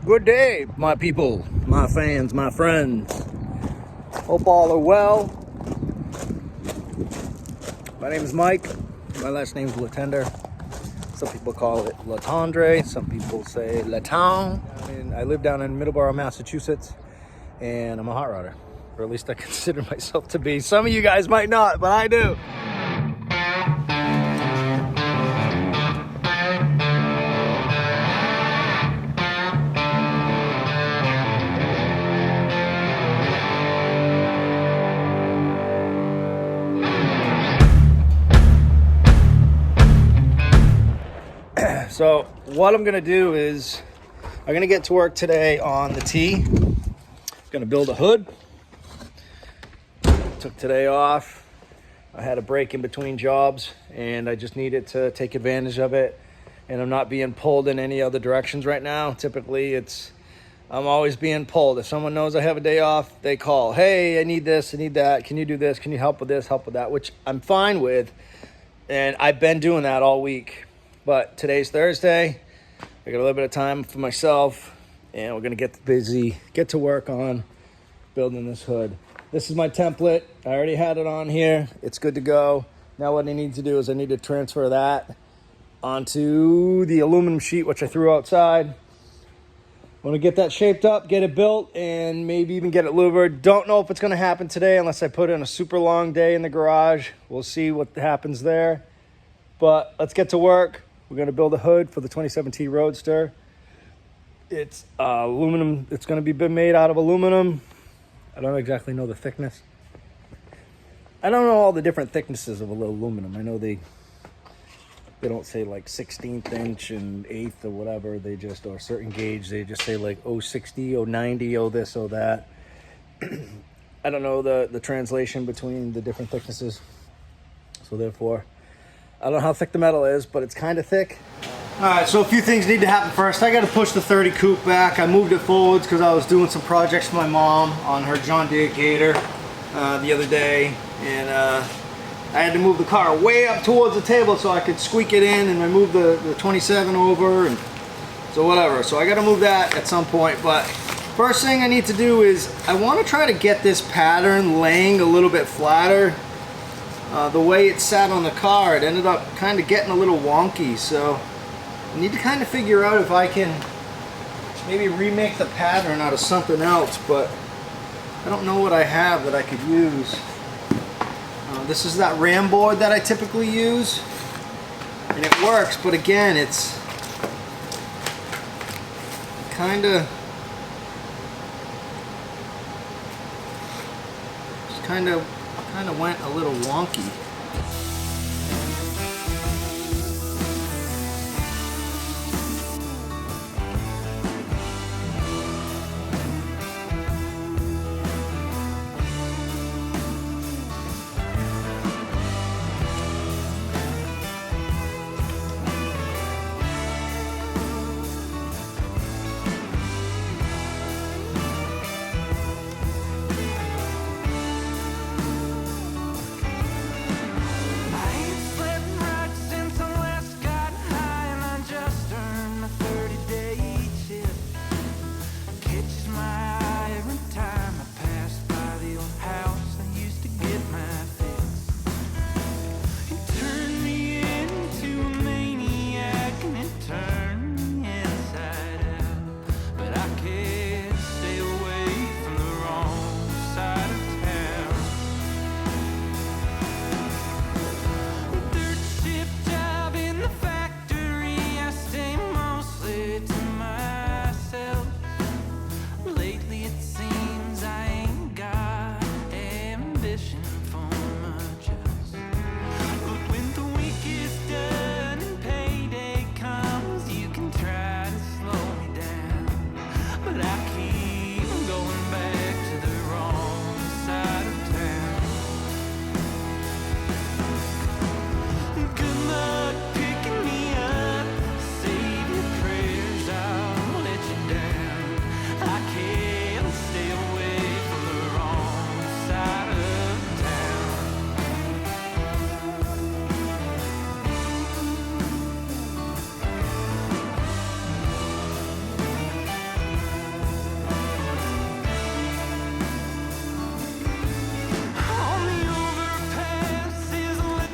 Good day, my people, my fans, my friends. Hope all are well. My name is Mike. My last name is Latender. Some people call it Latendre. Some people say Latown. I live down in Middleborough, Massachusetts, and I'm a hot rodder. Or at least I consider myself to be. Some of you guys might not, but I do. So what I'm gonna do is I'm gonna get to work today on the T. Gonna build a hood. Took today off. I had a break in between jobs and I just needed to take advantage of it. And I'm not being pulled in any other directions right now. Typically I'm always being pulled. If someone knows I have a day off, they call, hey, I need this, I need that. Can you do this? Can you help with this, help with that? Which I'm fine with. And I've been doing that all week. But today's Thursday. I got a little bit of time for myself and we're gonna get busy, get to work on building this hood. This is my template. I already had it on here. It's good to go. Now what I need to do is I need to transfer that onto the aluminum sheet, which I threw outside. I'm gonna get that shaped up, get it built, and maybe even get it louvered. Don't know if it's gonna happen today unless I put in a super long day in the garage. We'll see what happens there. But let's get to work. We're gonna build a hood for the 2017 Roadster. It's aluminum. It's gonna be made out of aluminum. I don't exactly know the thickness. I don't know all the different thicknesses of aluminum. I know they don't say like 16th inch and 8th or whatever. They just, or a certain gauge, they just say like 060, 090, oh this, oh that. I don't know the translation between the different thicknesses. So therefore, I don't know how thick the metal is, but it's kind of thick. All right, so a few things need to happen first. I got to push the 30 coupe back. I moved it forwards because I was doing some projects for my mom on her John Deere Gator the other day. And I had to move the car way up towards the table so I could squeak it in, and I moved the 27 over, and so whatever. So I got to move that at some point. But first thing I need to do is I want to try to get this pattern laying a little bit flatter. The way it sat on the car, it ended up kind of getting a little wonky. So I need to kind of figure out if I can maybe remake the pattern out of something else, but I don't know what I have that I could use. This is that ram board that I typically use, and it works, but again, it's kind of went a little wonky.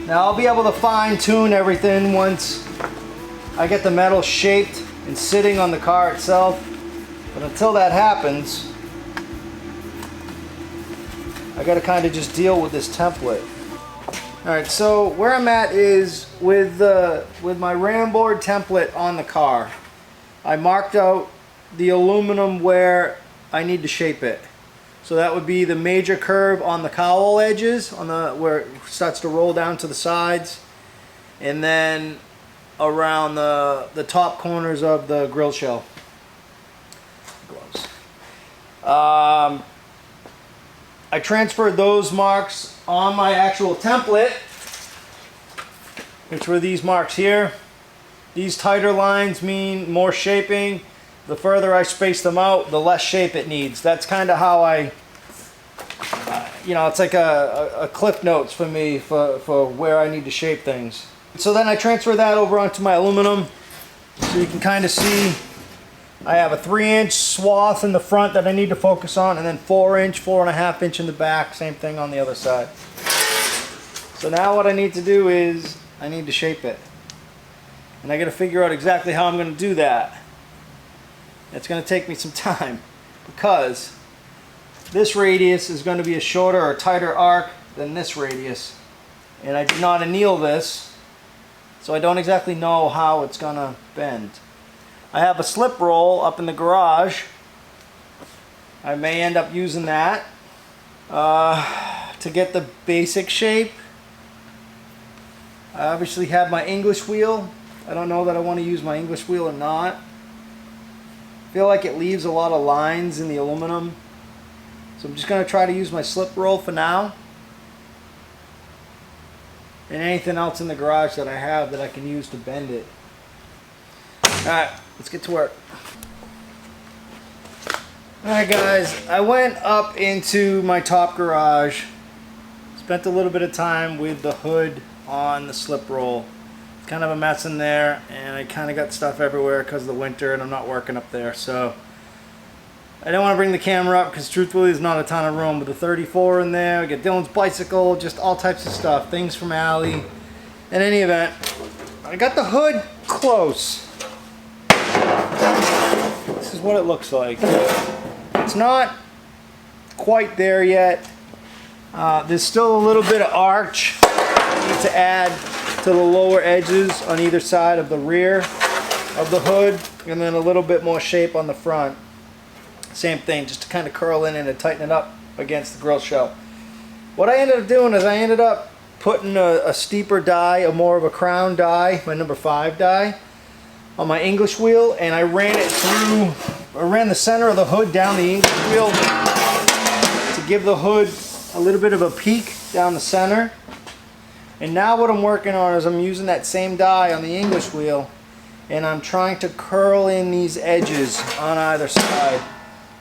Now I'll be able to fine tune everything once I get the metal shaped and sitting on the car itself. But until that happens, I gotta kind of just deal with this template. Alright, so where I'm at is with my ram board template on the car. I marked out the aluminum where I need to shape it. So that would be the major curve on the cowl edges, on the where it starts to roll down to the sides, and then around the top corners of the grill shell. Gloves. I transferred those marks on my actual template, which were these marks here. These tighter lines mean more shaping. The further I space them out, the less shape it needs. That's kind of how I, you know, it's like a cliff notes for me for where I need to shape things. So then I transfer that over onto my aluminum. So you can kind of see I have a 3-inch swath in the front that I need to focus on, and then 4-inch, 4.5 inch in the back. Same thing on the other side. So now what I need to do is I need to shape it. And I got to figure out exactly how I'm going to do that. It's going to take me some time because this radius is going to be a shorter or tighter arc than this radius. And I did not anneal this, so I don't exactly know how it's going to bend. I have a slip roll up in the garage. I may end up using that to get the basic shape. I obviously have my English wheel. I don't know that I want to use my English wheel or not. I feel like it leaves a lot of lines in the aluminum. So I'm just going to try to use my slip roll for now. And anything else in the garage that I have that I can use to bend it. Alright, let's get to work. Alright guys, I went up into my top garage. Spent a little bit of time with the hood on the slip roll. Kind of a mess in there, and I kind of got stuff everywhere because of the winter and I'm not working up there, so I didn't want to bring the camera up because truthfully there's not a ton of room. With the 34 in there, we got Dylan's bicycle, just all types of stuff, things from Allie. In any event, I got the hood close. This is what it looks like. It's not quite there yet. There's still a little bit of arch I need to add to the lower edges on either side of the rear of the hood, and then a little bit more shape on the front. Same thing, just to kind of curl in and to tighten it up against the grill shell. What I ended up doing is I ended up putting a steeper die, a more of a crown die, my number 5 die, on my English wheel, and I ran it through, I ran the center of the hood down the English wheel to give the hood a little bit of a peak down the center. And now what I'm working on is I'm using that same die on the English wheel, and I'm trying to curl in these edges on either side.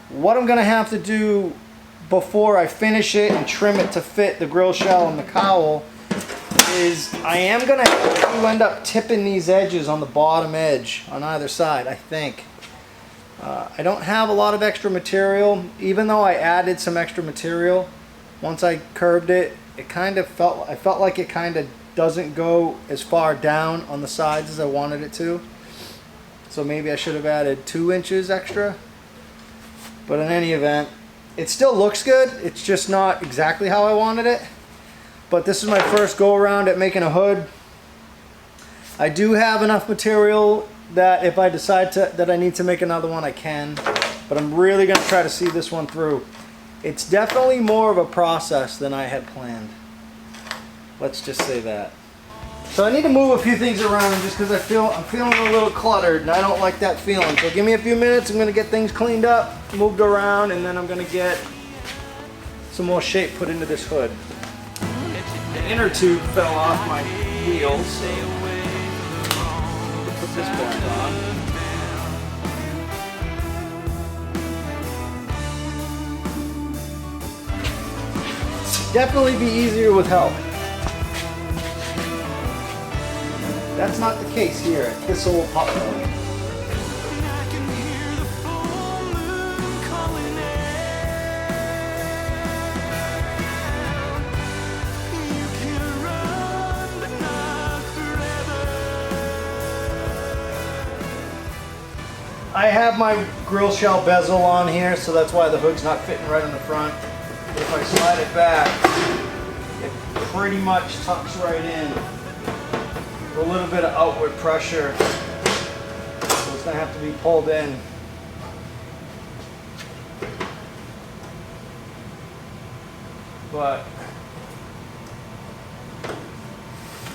What I'm going to have to do before I finish it and trim it to fit the grill shell and the cowl is I am going to have to end up tipping these edges on the bottom edge on either side, I think. I don't have a lot of extra material. Even though I added some extra material once I curved it, I felt like it kind of doesn't go as far down on the sides as I wanted it to. So maybe I should have added 2 inches extra. But in any event, it still looks good. It's just not exactly how I wanted it. But this is my first go around at making a hood. I do have enough material that if I decide that I need to make another one, I can. But I'm really going to try to see this one through. It's definitely more of a process than I had planned. Let's just say that. So I need to move a few things around just because I'm feeling a little cluttered and I don't like that feeling. So give me a few minutes. I'm going to get things cleaned up, moved around, and then I'm going to get some more shape put into this hood. The inner tube fell off my wheel, so put this back on. Definitely be easier with help. That's not the case here at this old hot dog. I have my grill shell bezel on here, so that's why the hood's not fitting right in the front. But if I slide it back, it pretty much tucks right in. With a little bit of outward pressure, so it's gonna have to be pulled in. But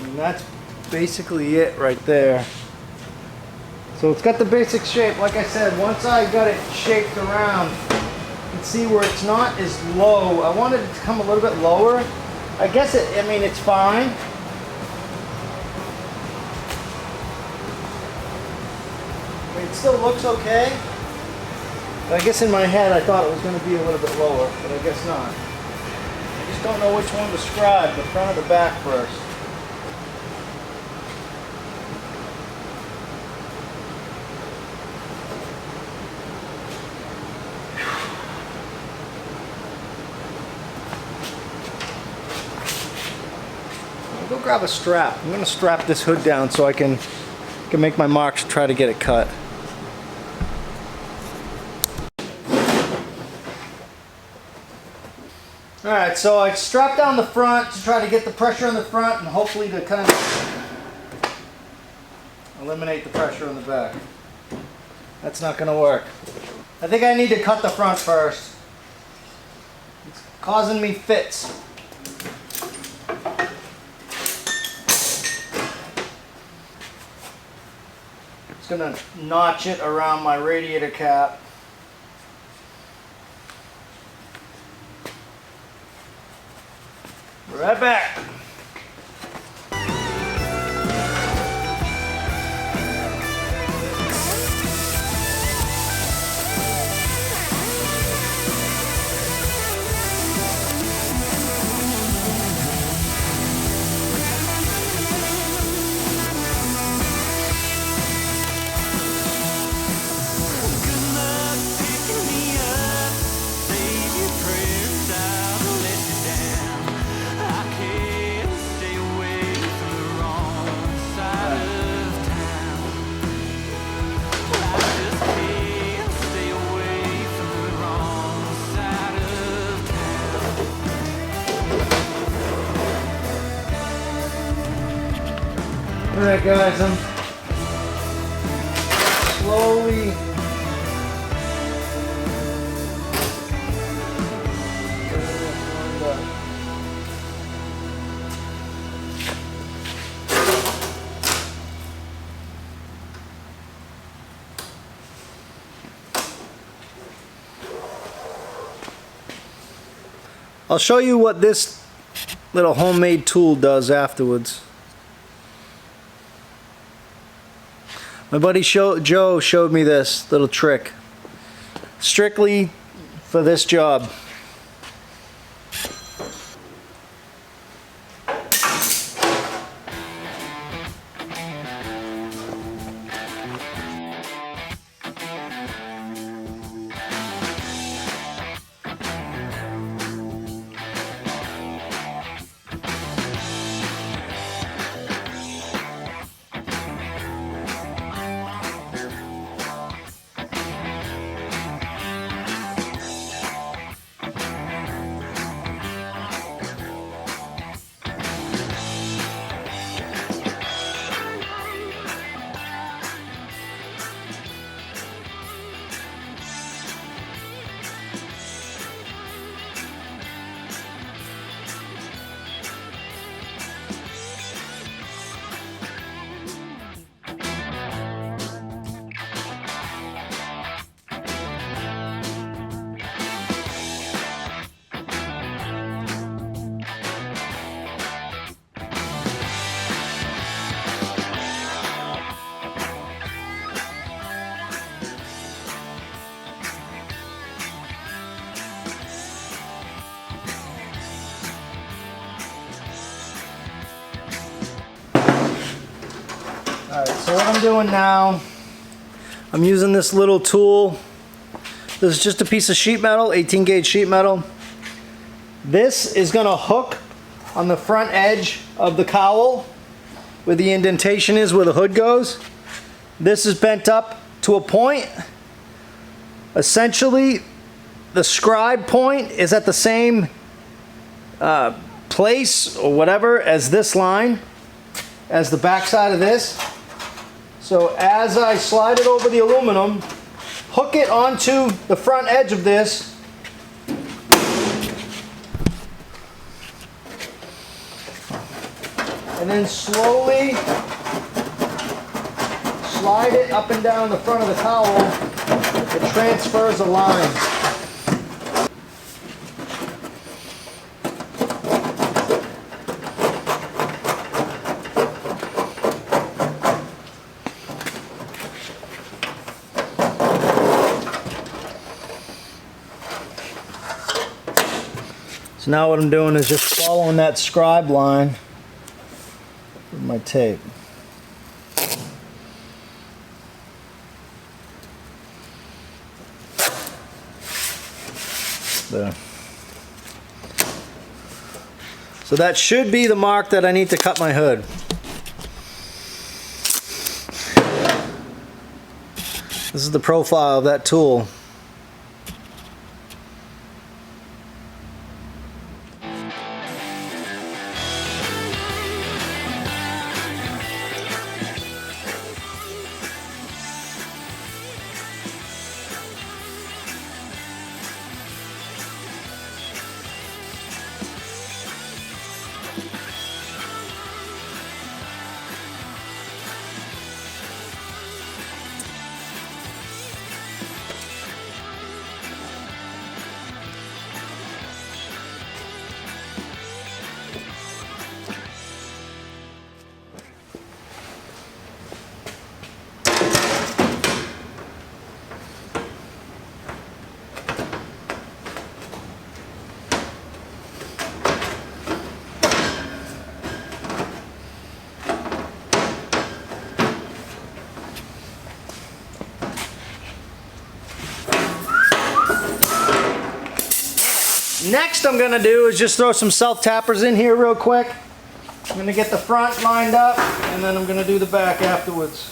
and that's basically it right there. So it's got the basic shape. Like I said, once I got it shaped around, you can see where it's not as low. I wanted it to come a little bit lower. I guess I mean, it's fine. I mean, it still looks okay. But I guess in my head I thought it was going to be a little bit lower, but I guess not. I just don't know which one to scribe, the front or the back first. I'll go grab a strap. I'm going to strap this hood down so I can make my marks and try to get it cut. Alright, so I strapped down the front to try to get the pressure on the front and hopefully to kind of eliminate the pressure on the back. That's not going to work. I think I need to cut the front first. It's causing me fits. Just going to notch it around my radiator cap. Right back. Alright guys, I'm slowly I'll show you what this little homemade tool does afterwards. My buddy Joe showed me this little trick, strictly for this job. Alright, so what I'm doing now, I'm using this little tool. This is just a piece of sheet metal, 18 gauge sheet metal. This is going to hook on the front edge of the cowl where the indentation is where the hood goes. This is bent up to a point. Essentially, the scribe point is at the same place or whatever as this line, as the back side of this. So as I slide it over the aluminum, hook it onto the front edge of this, and then slowly slide it up and down the front of the towel. It transfers the line. So now what I'm doing is just following that scribe line with my tape. There. So that should be the mark that I need to cut my hood. This is the profile of that tool. Next I'm gonna do is just throw some self-tappers in here real quick. I'm gonna get the front lined up and then I'm gonna do the back afterwards.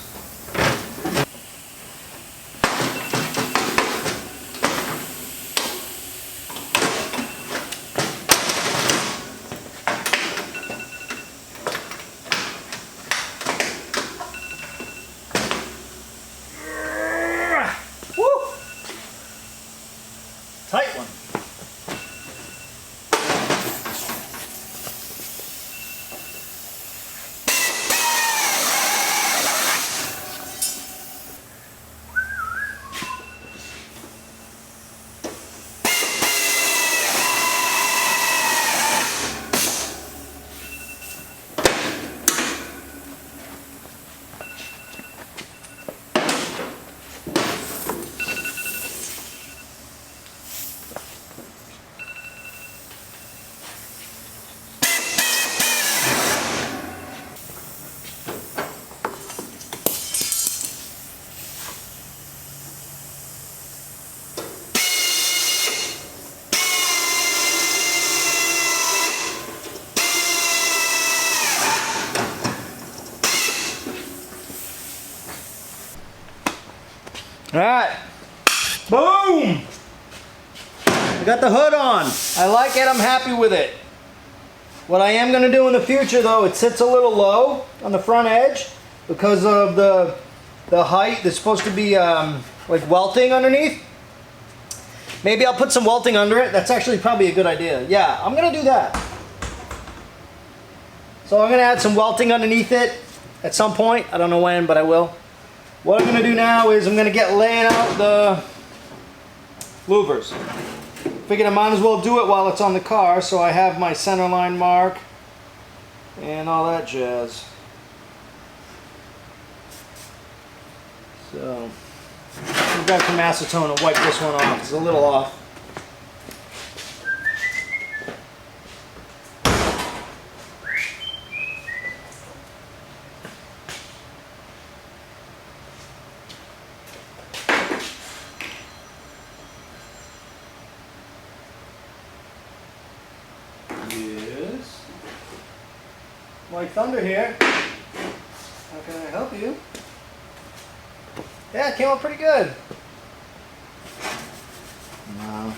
Woo! Tight one. All right, boom! I got the hood on. I like it, I'm happy with it. What I am gonna do in the future though, it sits a little low on the front edge because of the height. There's supposed to be like welting underneath. Maybe I'll put some welting under it. That's actually probably a good idea. Yeah, I'm gonna do that. So I'm gonna add some welting underneath it at some point. I don't know when, but I will. What I'm going to do now is I'm going to get laying out the louvers. Figured I might as well do it while it's on the car, so I have my center line mark and all that jazz. So, I'll grab some acetone and wipe this one off. It's a little off. Mike Thunder here. How can I help you? Yeah, it came out pretty good. Wow.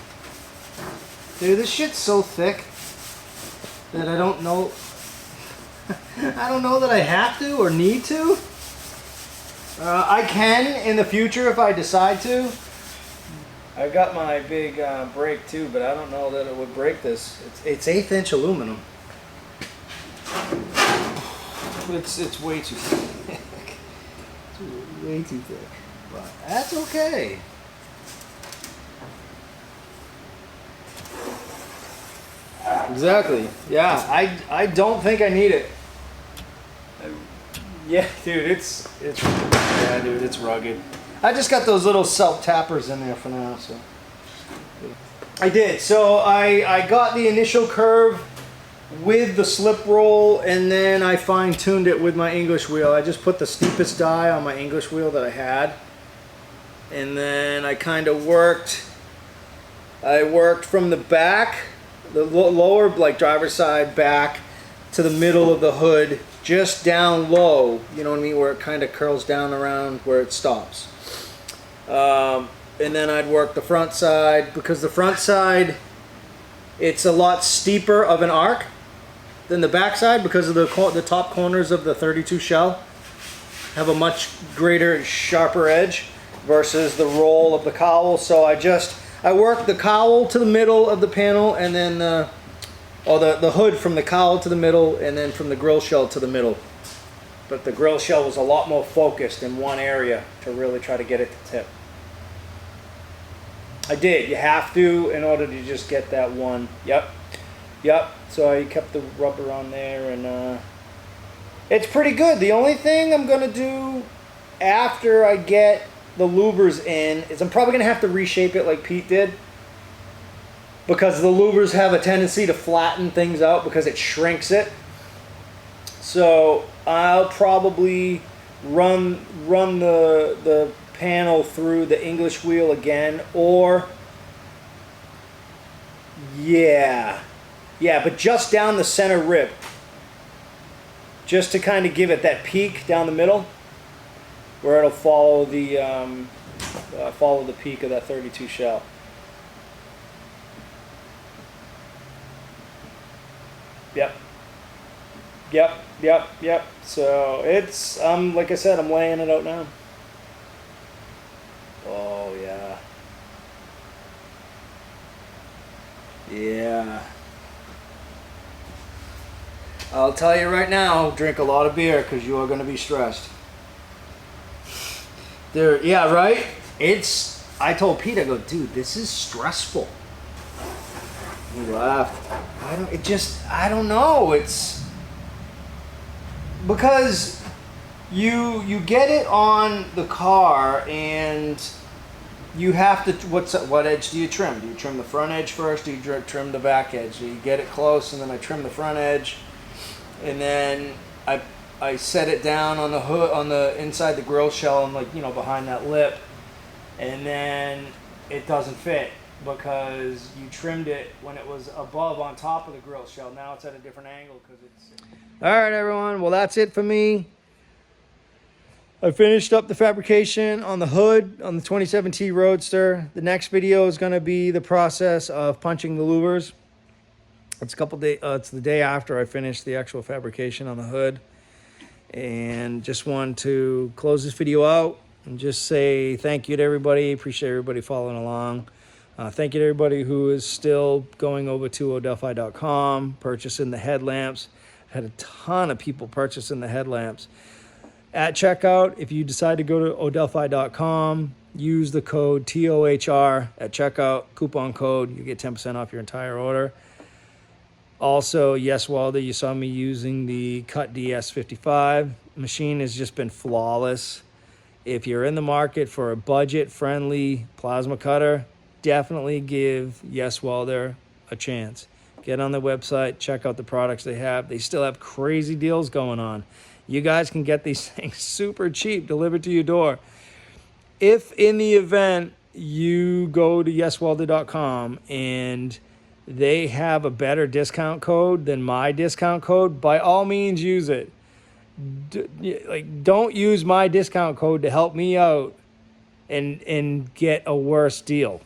Dude, this shit's so thick that I don't know. I don't know that I have to or need to. I can in the future if I decide to. I've got my big brake too, but I don't know that it would break this. It's 1/8 inch aluminum. It's way too thick. It's way too thick. But that's okay. Exactly. Yeah, I don't think I need it. Yeah, dude, it's rugged. I just got those little self tappers in there for now, so I did. So I got the initial curve with the slip roll, and then I fine-tuned it with my English wheel. I just put the steepest die on my English wheel that I had, and then I kind of worked from the back, the lower, like driver's side back, to the middle of the hood, just down low, you know what I mean, where it kind of curls down around where it stops. And then I'd work the front side, because the front side, it's a lot steeper of an arc than the back side, because of the top corners of the 32 shell have a much greater, sharper edge versus the roll of the cowl. So I worked the cowl to the middle of the panel, and then the hood from the cowl to the middle, and then from the grill shell to the middle. But the grill shell was a lot more focused in one area to really try to get it to tip. I did. You have to in order to just get that one. Yep. So I kept the rubber on there, and it's pretty good. The only thing I'm going to do after I get the louvers in is I'm probably going to have to reshape it like Pete did, because the louvers have a tendency to flatten things out because it shrinks it. So I'll probably run the panel through the English wheel again, or but just down the center rib, just to kind of give it that peak down the middle where it'll follow the peak of that 32 shell. Yep. So it's, like I said, I'm laying it out now. Oh, yeah. Yeah. I'll tell you right now, drink a lot of beer because you are going to be stressed. Yeah, right? I told Pete, I go, dude, this is stressful. He laughed. I don't know. It's because you get it on the car, and you have to, what edge do you trim? Do you trim the front edge first? Do you trim the back edge? Do you get it close, and then I trim the front edge, and then I set it down on the hood, on the inside the grill shell, and behind that lip, and then it doesn't fit because you trimmed it when it was above on top of the grill shell. Now it's at a different angle because it's... All right, everyone. Well, that's it for me. I finished up the fabrication on the hood on the 27T Roadster. The next video is going to be the process of punching the louvers. It's it's the day after I finished the actual fabrication on the hood. And just want to close this video out and just say thank you to everybody. Appreciate everybody following along. Thank you to everybody who is still going over to odelphi.com, purchasing the headlamps. Had a ton of people purchasing the headlamps. At checkout, if you decide to go to odelphi.com, use the code TOHR at checkout, coupon code, you get 10% off your entire order. Also, yes, Walder, you saw me using the Cut DS55. Machine has just been flawless. If you're in the market for a budget-friendly plasma cutter, definitely give Yes Welder a chance. Get on their website, check out the products they have. They still have crazy deals going on. You guys can get these things super cheap delivered to your door. If in the event you go to yeswelder.com and they have a better discount code than my discount code, by all means use it. Don't use my discount code to help me out and get a worse deal.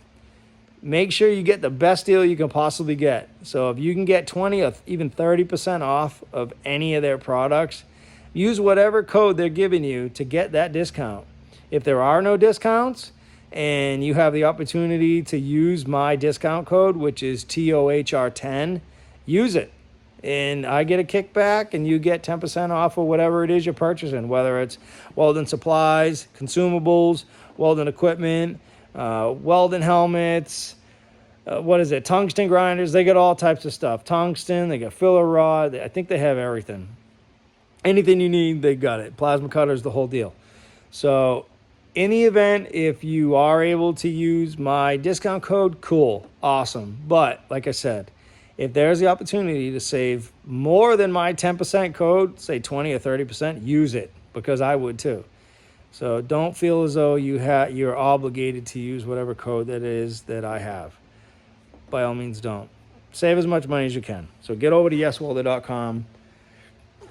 Make sure you get the best deal you can possibly get. So if you can get 20 or even 30% off of any of their products, use whatever code they're giving you to get that discount. If there are no discounts and you have the opportunity to use my discount code, which is TOHR10, use it. And I get a kickback and you get 10% off of whatever it is you're purchasing, whether it's welding supplies, consumables, welding equipment, welding helmets, tungsten grinders. They got all types of stuff. Tungsten, they got filler rod. I think they have everything. Anything you need, they got it. Plasma cutters, the whole deal. So in the event, if you are able to use my discount code, cool, awesome. But like I said, if there's the opportunity to save more than my 10% code, say 20 or 30%, use it, because I would too. So don't feel as though you're obligated to use whatever code that is that I have. By all means, don't. Save as much money as you can. So get over to yeswelder.com.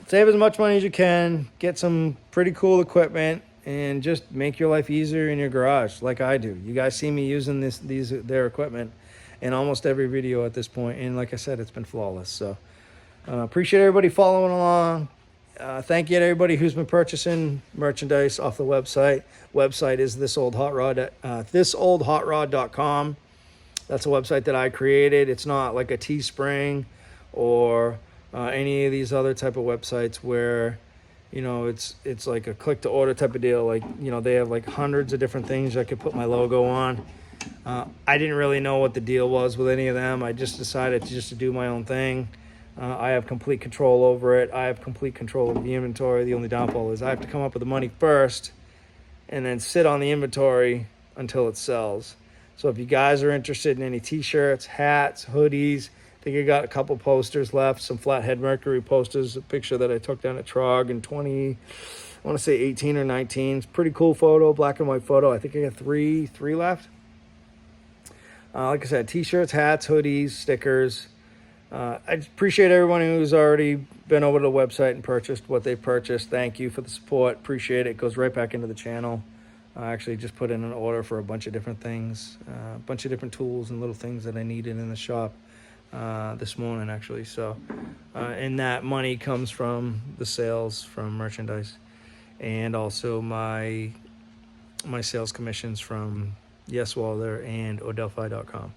Save as much money as you can. Get some pretty cool equipment and just make your life easier in your garage like I do. You guys see me using their equipment in almost every video at this point. And like I said, it's been flawless. So appreciate everybody following along. Thank you to everybody who's been purchasing merchandise off the website. Website is thisoldhotrod.com. That's a website that I created. It's not like a Teespring or any of these other type of websites where, you know, it's like a click to order type of deal. Like, you know, they have like hundreds of different things I could put my logo on. I didn't really know what the deal was with any of them. I just decided to do my own thing. I have complete control over it. I have complete control of the inventory. The only downfall is I have to come up with the money first and then sit on the inventory until it sells. So if you guys are interested in any t-shirts, hats, hoodies, I think I got a couple posters left, some Flathead Mercury posters, a picture that I took down at Trog in 18 or 19. It's a pretty cool photo, black and white photo. I think I got three left. Like I said, t-shirts, hats, hoodies, stickers. I appreciate everyone who's already been over to the website and purchased what they purchased. Thank you for the support. Appreciate it. It goes right back into the channel. I actually just put in an order for a bunch of different things, a bunch of different tools and little things that I needed in the shop this morning, actually. So, and that money comes from the sales from merchandise and also my sales commissions from YesWelder and Odelphi.com.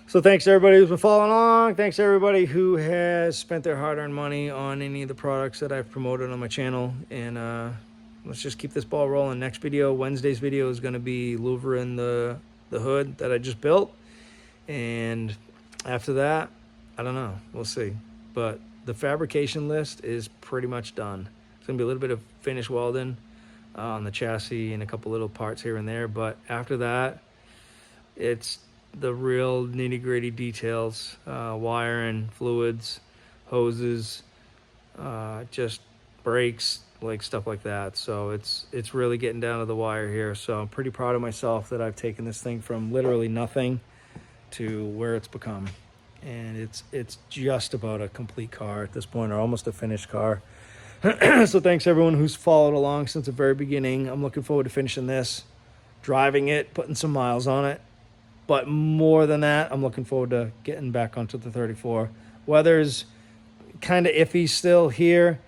So thanks to everybody who's been following along. Thanks to everybody who has spent their hard-earned money on any of the products that I've promoted on my channel. And let's just keep this ball rolling. Next video, Wednesday's video, is going to be louvering the hood that I just built. And after that, I don't know. We'll see. But the fabrication list is pretty much done. It's going to be a little bit of finish welding on the chassis and a couple little parts here and there. But after that, it's the real nitty-gritty details, wiring, fluids, hoses, just brakes, like stuff like that. So it's really getting down to the wire here. So I'm pretty proud of myself that I've taken this thing from literally nothing to where it's become. And it's just about a complete car at this point, or almost a finished car. So thanks everyone who's followed along since the very beginning. I'm looking forward to finishing this, driving it, putting some miles on it. But more than that, I'm looking forward to getting back onto the 34. Weather's kind of iffy still here,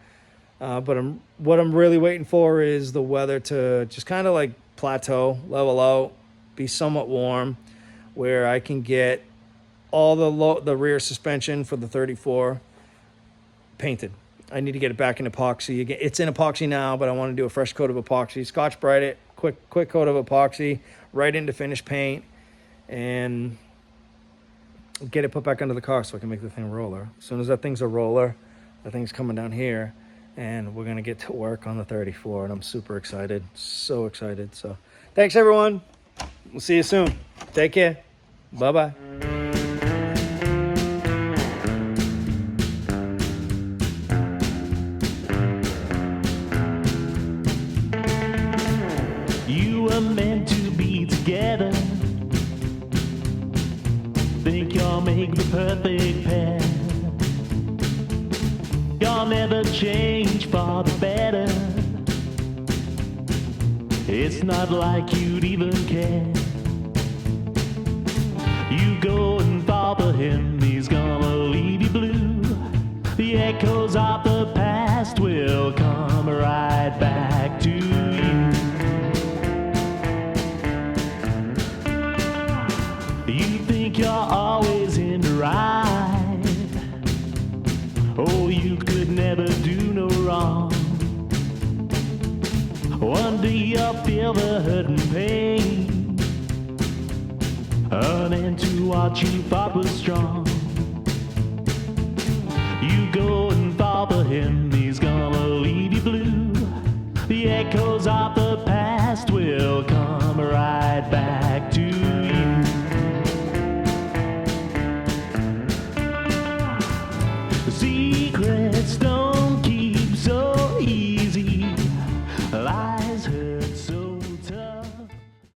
but what I'm really waiting for is the weather to just kind of like plateau, level out, be somewhat warm, where I can get all the rear suspension for the 34 painted. I need to get it back in epoxy. Again, it's in epoxy now, but I want to do a fresh coat of epoxy. Scotch-Brite it, quick coat of epoxy, right into finished paint, and get it put back under the car so I can make the thing roller. As soon as that thing's a roller, the thing's coming down here, and we're going to get to work on the 34, and I'm super excited. So excited. So thanks, everyone. We'll see you soon. Take care. Bye-bye. You were meant to be together. Think you'll make the perfect pair. You'll never change for the better. It's not like you'd even care. You go and fall for him, he's gonna leave you blue. The echoes of the past will come right back to you. You think you're always in the right. Oh, you could never do no wrong. One day you'll feel the hurt and pain, an end to what you thought was strong. You go and fall for him, he's gonna leave you blue. The echoes of the past will come right back to you. The secret stuff